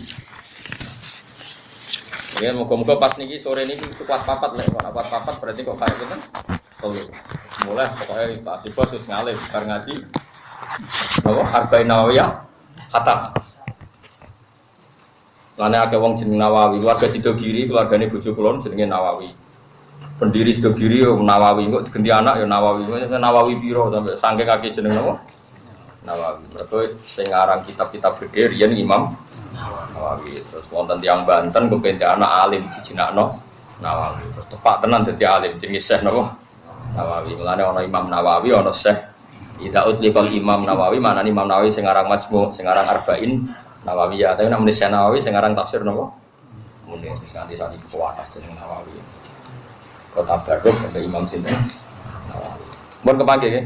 Speaker 1: Ya muga-muga pas niki sore niki kuat papat lek kok kuat papat berarti kok kaya ngoten. Mulai pokoke Pak Sibos wis ngalih bar ngaji. Napa Arba'in Nawawiyah khatam. Lane akeh wong jeneng Nawawi, keluarga Sidogiri, keluargane bojo kula jenenge Nawawi. Pendiri Sidogiri yo Nawawi, kok digenti anak yo Nawawi. Nawawi piro sampai saking akeh jeneng napa? Nawawi. Mergo sing aran kitab-kitab gede riyen Imam Nawawi. Terus wonten tiyang Banten kepen anak alim dijinakno Nawawi. Terus tepak tenan dadi alim jenenge Syekh napa? Nawawi. Mulane ana Imam Nawawi ana Syekh Idza utliqal Imam Nawawi manane Imam Nawawi sing aran Majmu', sing aran Arba'in Nawawiyah. Tapi nek muni Syekh Nawawi sing aran tafsir napa? Muni wis nganti sakniki kuwatas jeneng Nawawi. Kota Barok ada Imam sinten Nawawi. Mun kepanggih nggih.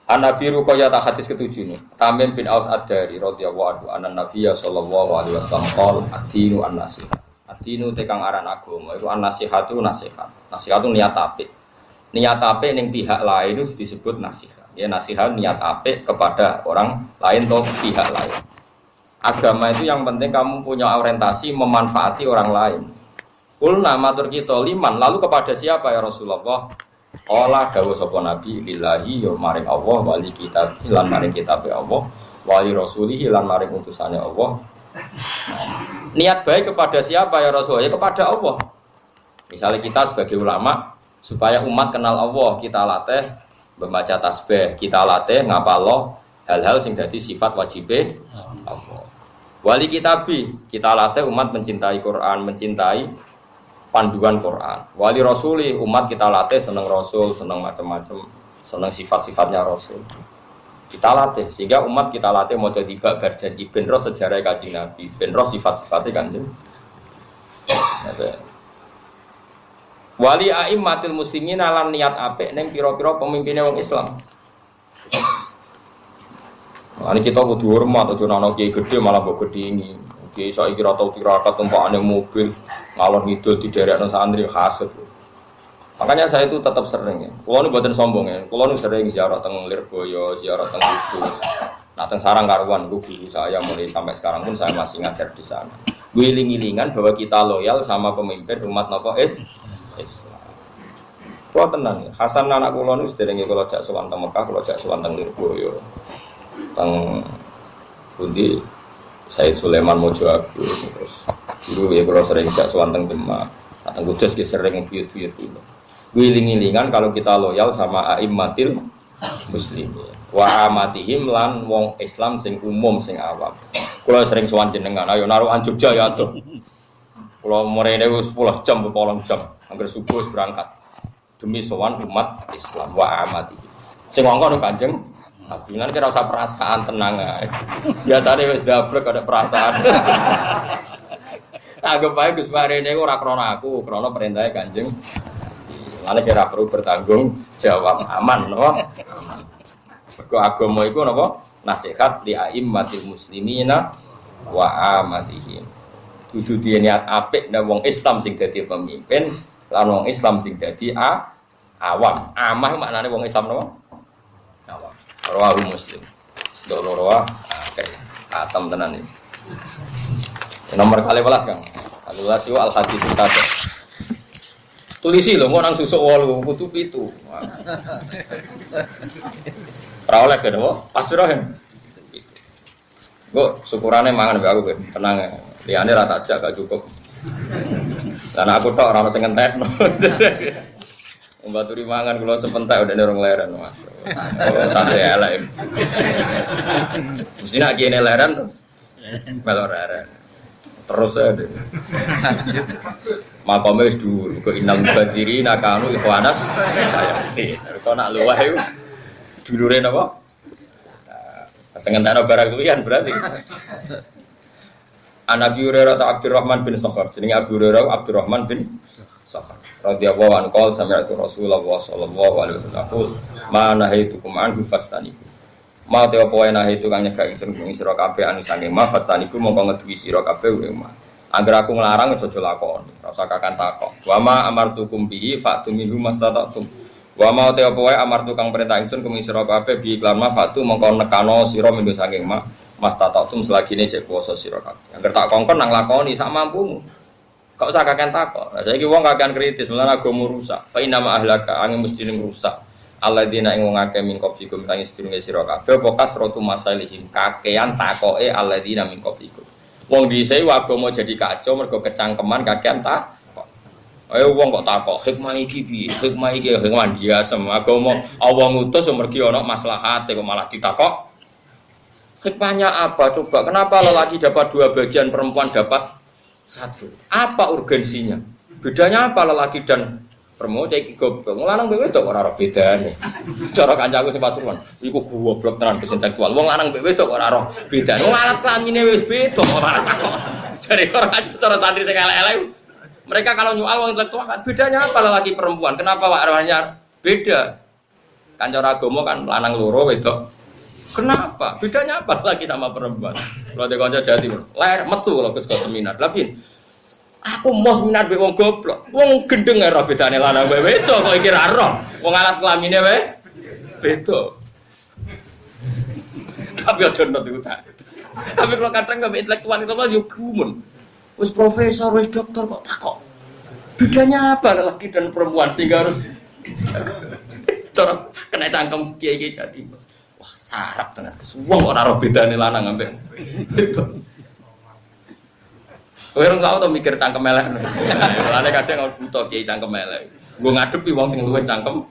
Speaker 1: An-Nabi Ruqayyah hadis ke-7 nih. Tamim bin Aus Ad-Dari radhiyallahu anhu anan Nabiyya sallallahu alaihi wasallam qol ad-dinu an-nasihat. Ad-dinu tekang aran agama iku an-nasihatu nasihat. Nasihat itu niat apik. Niat apik ning pihak lain itu disebut nasihat. Ya nasihat niat apik kepada orang lain atau pihak lain. Agama itu yang penting kamu punya orientasi memanfaati orang lain. Kulna matur kita liman lalu kepada siapa ya Rasulullah? Allah dawuh sapa nabi lillahi ya maring Allah wali kitab lan maring kitabe Allah wali rasulihi lan maring utusane Allah. Niat baik kepada siapa ya Rasul? Ya kepada Allah. Misalnya kita sebagai ulama supaya umat kenal Allah, kita latih membaca tasbih, kita latih ngapalo hal-hal sing dadi sifat wajibe Allah. Wali kitabi, kita latih umat mencintai Quran, mencintai panduan Quran. Wali rasuli umat kita latih seneng rasul, seneng macam-macam, seneng sifat-sifatnya rasul. Kita latih sehingga umat kita latih mau jadi berjanji benro sejarah Kanjeng Nabi, benro sifat-sifatnya Kanjeng. Wali a'immatil muslimin lan niat apik ning pira-pira pemimpine wong Islam. Ini kita kudu hormat aja ana kiai gedhe malah mbok gedhingi. Kiai saiki ra tau tirakat tumpakane mobil ngalor ngidul diderekno santri hasud. Makanya saya itu tetap sering ya. Kulo nu mboten sombong ya. Kulo nu sering ziarah teng Lirboyo, ziarah teng Kudus. Nah teng Sarang Karuan kuwi saya mulai sampai sekarang pun saya masih ngajar di sana. Guling-gilingan bahwa kita loyal sama pemimpin umat napa Islam. Kulo tenang ya. Hasan anak kulo nu sederenge kulo jak sowan teng Mekah, kulo jak sowan teng Lirboyo. Teng pundi Said Sulaiman Mojo aku terus dulu ya kalau sering jak sowan teng Demak, teng Kudus ki sering buyut-buyut kulo. Guling-gilingan kalau kita loyal sama a'immatil muslimin wa amatihim lan wong Islam sing umum sing awam. Kulo sering sowan jenengan, ayo narukan Jogja ya tuh. Kulo mrene wis 10 jam 8 jam, hampir subuh berangkat demi sowan umat Islam wa amatihim. Sing ngongkon Kanjeng Nabi kan kira usah perasaan tenang ae. Biasane wis dablek ada perasaan. Anggap ae Gus Marene ora krana aku, krana perintahe Kanjeng. Lan kira perlu bertanggung jawab aman no. Mergo agama iku napa? Nasihat li aimmatil muslimina wa amatihim. Dudu dia niat apik nek wong Islam sing dadi pemimpin, lan wong Islam sing dadi awam. Amah maknane wong Islam napa? Awam. Rawahu Muslim. Sedulur atam tenan iki. Nomor 12 Kang. 12 itu al-hadis tadi. Tulisi lho kok nang susuk 8 kudu 7. Ora oleh kene wae. Pas piro hen? Kok syukurane mangan mbek aku ben tenang. Liyane ra tak jak gak cukup. Lan aku tok ora ono sing ngentekno. Mbaturi mangan kula sepentek udah nerong leren Mas. Santai elek. Mesti nak kene leren terus. Melor leren. Terus aja. Makome wis dhuwur, kok inang badiri nakanu ikhwanas sayati. Kok nak luweh iku dulure napa? Sengentakno barang kuwian berarti. Anak Hurairah Abdurrahman bin Sakhar, jenenge Abu Hurairah Abdurrahman bin Sakhar radhiyallahu anhu qol sami'tu Rasulullah sallallahu alaihi wasallam ma nahaitukum anhu fastanibu ma te apa wae nahaitu kang nyegah ingsun ing sira kabeh anu sange ma fastanibu mongko ngeduwi sira kabeh ing ma angger aku nglarang aja lakon ora usah kakan takok wa ma amartukum bihi fa'tu minhu mastata'tum wa ma te apa wae amartu kang perintah ingsun ing sira kabeh bi iklan ma fa'tu mongko nekano sira minhu sange ma mastata'tum selagine cek kuwasa sira kabeh angger tak kongkon nang lakoni sak mampumu. Kok usah kakean takok. Nah, saiki wong kakean kritis, mulane agama rusak. Fa inna ma ahlaka angin mesti rusak. Alladzina ing wong akeh min qablikum kang sedurunge sira kabeh apa kasratu masalihim kakean takoke alladzina min qablikum. Wong dhisik agama jadi kacau mergo kecangkeman kakean takok. Ayo wong kok takok hikmah iki piye? Hikmah iki hikmah biasa agama Allah ngutus mergi ana maslahate kok malah ditakok. Hikmahnya apa? Coba kenapa lelaki dapat 2 bagian, perempuan dapat 1? Apa urgensinya? Bedanya apa lelaki dan perempuan? Cek iki goblok. Wong lanang mbek wedok ora ora bedane. Cara kancaku sing Pasuruan, iku goblok tenan wis intelektual. Wong lanang mbek wedok ora ora bedane. Wong alat kelamine wis beda ora takok. Jare cara santri sing elek-elek. Mereka kalau nyual wong intelektual kan bedanya apa lelaki perempuan? Kenapa warnanya beda? Kan cara agama kan lanang loro wedok. Kenapa? Bedanya apa lagi sama perempuan? Kalau ada kanca Jawa Timur, lahir metu kalau ke seminar. Tapi aku mau seminar mbek wong goblok. Wong gendeng ora bedane lanang mbek wedok kok iki ra roh. Wong alat kelamine wae beda. Tapi aja nut iku ta. Tapi kalau kadang mbek intelektual itu yo gumun. Wis profesor, wis dokter kok takok. Bedanya apa lelaki dan perempuan sehingga harus cara kena cangkem kiai-kiai Jawa Timur. Wah, sarap tenan. Wong ora ora bedane lanang ambek wedok. Kowe ora tau to mikir cangkem elek. Mulane kadang ora buta kiai cangkem elek. Nggo ngadepi wong sing luwih cangkem.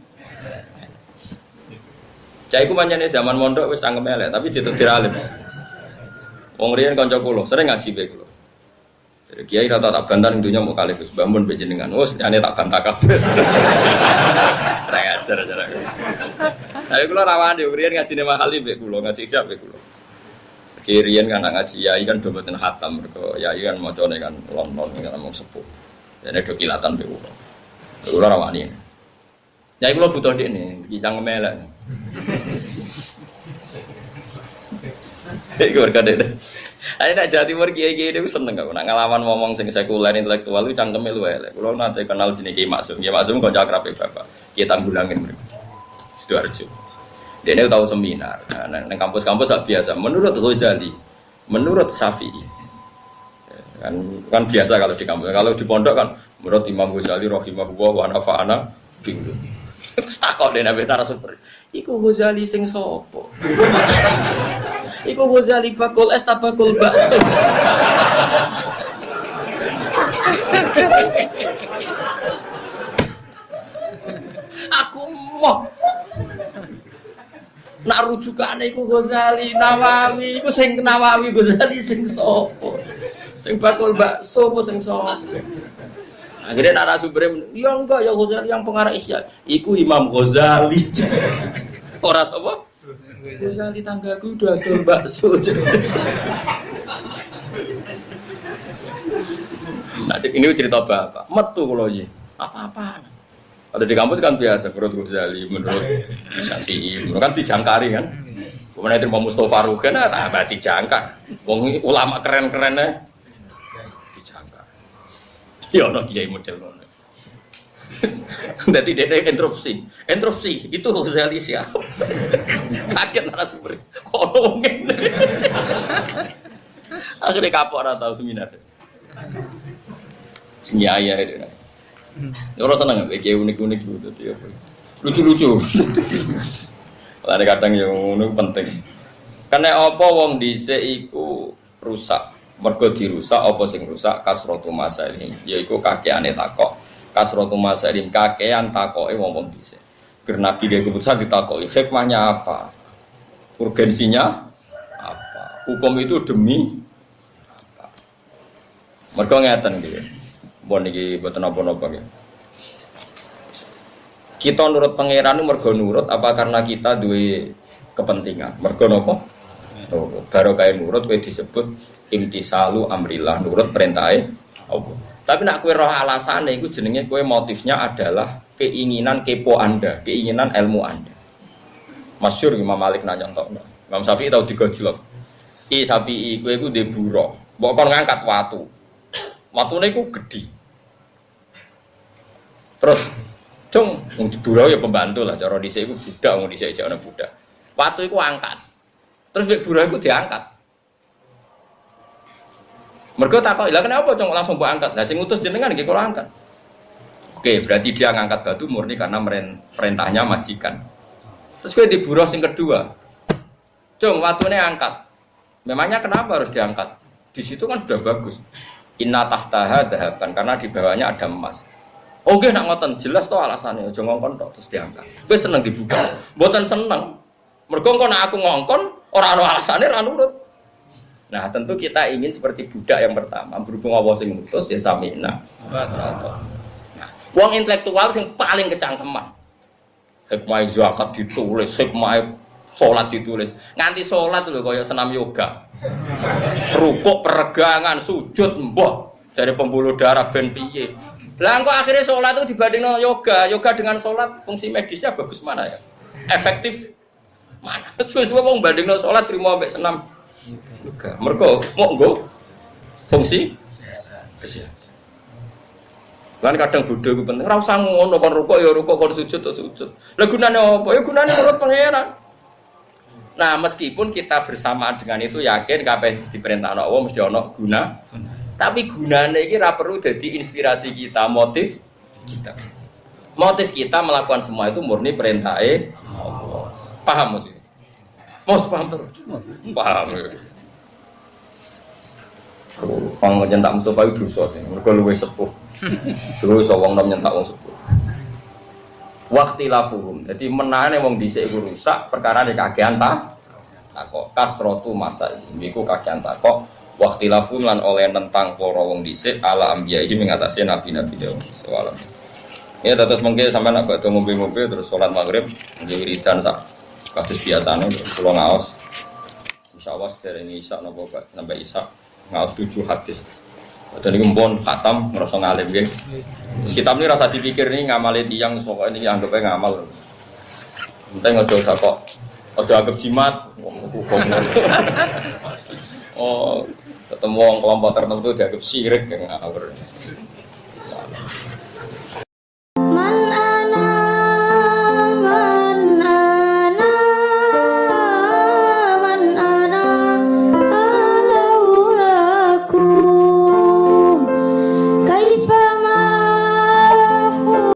Speaker 1: Cah iku pancene zaman mondok wis cangkem elek, tapi ditetir alim. Wong riyen kanca kula, sering ngaji be kula. Jadi kiai rata tak bantar dunya mau kali Gus bangun bejenengan. Oh, senyane tak bantah kabeh. Ora ajar aja. Tapi kula rawani riyen ngajine mahal mbek kula, ngaji siap mbek kula. Kirian kan ngaji yai kan do mboten khatam mergo yai kan macane kan lon-lon kan ngomong sepuh. Dene do kilatan mbek kula. Kula rawani. Yai kula butuh dekne, iki cangkem elek. Iku berkade. Ane nak Jawa Timur kiai-kiai itu seneng kok. Nak ngalaman ngomong sing sekuler intelektual itu cangkeme luwe elek. Kula nate kenal jenenge Ki Maksum. Ki Maksum kanca akrabe bapak. Ki Tanggulangin mriki. Sidoarjo. Dene tahu seminar. Nah, nang kampus-kampus biasa. Menurut Ghazali, menurut Syafi'i. Kan biasa kalau di kampus. Kalau di pondok kan menurut Imam Ghazali rahimahullah wa nafa'ana bihi. Takok dene nabi narasumber. Iku Ghazali sing sapa? Iku Ghazali bakul es tabakul bakso. Aku mau nak rujukane iku Ghazali Nawawi, iku sing Nawawi Ghazali sing sapa? Sing bakul bakso apa sing sapa? Akhirnya narasumber, ya enggak ya Ghazali yang pengarang Ihya. Iku Imam Ghazali. Ora apa? Ghazali tanggaku udah adol bakso. Nah, ini cerita bapak. Metu kula iki. Apa-apaan. Ada di kampus kan biasa menurut Ghazali, menurut Syafi'i, kan dijangkari kan. Kemudian itu Mustafa Rugen tak abadi jangkar. Wong ulama keren-kerennya dijangkar. Ya ono kiai model ngono. Dadi dene interupsi itu Ghazali siapa? Kaget narasumber. Kok ono ngene. Akhirnya kapok ora tau seminar. Senyaya itu. Ya ora seneng kayak unik-unik gitu ya. Lucu-lucu. Lah kadang yang ngono penting. Karena apa wong dhisik iku rusak. Mergo dirusak apa sing rusak kasratu masalim. Yaiku kakeane takok. Kasratu masalim kakean takoke wong dhisik. Ger Nabi dia keputusan ditakoki hikmahnya apa? Urgensinya apa? Hukum itu demi apa? Mergo ngeten iki. Mbon iki mboten napa-napa nggih. Kita nurut pangeran mergo nurut apa karena kita duwe kepentingan. Mergo napa? Baru kaya nurut kowe disebut imtisalu amrillah, nurut perintahe Allah. Tapi nak kowe roh alasane iku jenenge kowe motifnya adalah keinginan kepo Anda, keinginan ilmu Anda. Masyhur Imam Malik nanya tok. Imam Syafi'i tau digojlok. Sapi kowe iku ndek buruh, mbok kon ngangkat watu. Watune iku gedhi. Terus cung wong buruh ya pembantu lah cara dhisik iku budak, wong dhisik jek ana budak. Watu iku angkat. Terus mbek buruh iku diangkat. Mergo takok, "Lah kenapa cung langsung mbok angkat?" Lah sing ngutus jenengan nggih kula angkat. Oke, berarti dia ngangkat batu murni karena perintahnya majikan. Terus kowe di buruh sing kedua. Cung, watune angkat. Memangnya kenapa harus diangkat? Di situ kan sudah bagus. Inna tahtaha dahaban karena di bawahnya ada emas. Oke nak ngoten jelas to alasannya aja ngongkon tok terus diangkat. Kowe seneng dibuka. Mboten seneng. Mergo engko nek aku ngongkon ora ana alasane ora nurut. Nah, tentu kita ingin seperti budak yang pertama, berhubung Allah sing ngutus ya sami'na. Nah, wong intelektual sing paling kecangkeman. Hikmah zakat ditulis, hikmah salat ditulis. Nganti salat lho kaya senam yoga. Rukuk, peregangan, sujud mbah dari pembuluh darah ben piye. Lah kok akhirnya sholat itu dibandingno yoga dengan sholat fungsi medisnya bagus mana ya? Efektif mana? Sesuai wong bandingno sholat terima ambek senam yoga. Mergo mau nggo fungsi kesehatan. Lan kadang bodho ku penting. Ora usah ngono kon rukuk ya rukuk kon sujud to sujud. Lah gunane apa? Ya gunane nurut pangeran. Nah, meskipun kita bersamaan dengan itu yakin kabeh diperintahno Allah mesti ana guna. Tapi gunanya ini tidak perlu jadi inspirasi kita, motif kita. Motif kita melakukan semua itu murni perintah Allah. Paham maksudnya? Mas paham terus? Paham. Pang nyentak musuh payu dosa, mereka luwih sepuh. Terus wong nom nyentak wong sepuh. Waktilafuhum. Jadi menane wong dhisik iku rusak perkara nek kakean takok. Kasrotu masa iku kakean takok. Waktilafun lan oleh tentang para wong dhisik ala anbiya iki mengatasi nabi-nabi dewe sewalam. Ya terus mungkin sampai nak badhe ngombe-ngombe terus salat maghrib nggih wiridan sak kados biasane kula ngaos. Insyaallah sederenge isa napa sampai isa ngaos 7 hadis. Padahal niku pun khatam ngrasa ngalim nggih. Kitab ini rasa dipikir nih ngamali tiyang pokoke niki anggape ngamal. Penting aja kok aja anggap jimat. Oh ketemu orang kelompok tertentu dianggap syirik yang ngawur.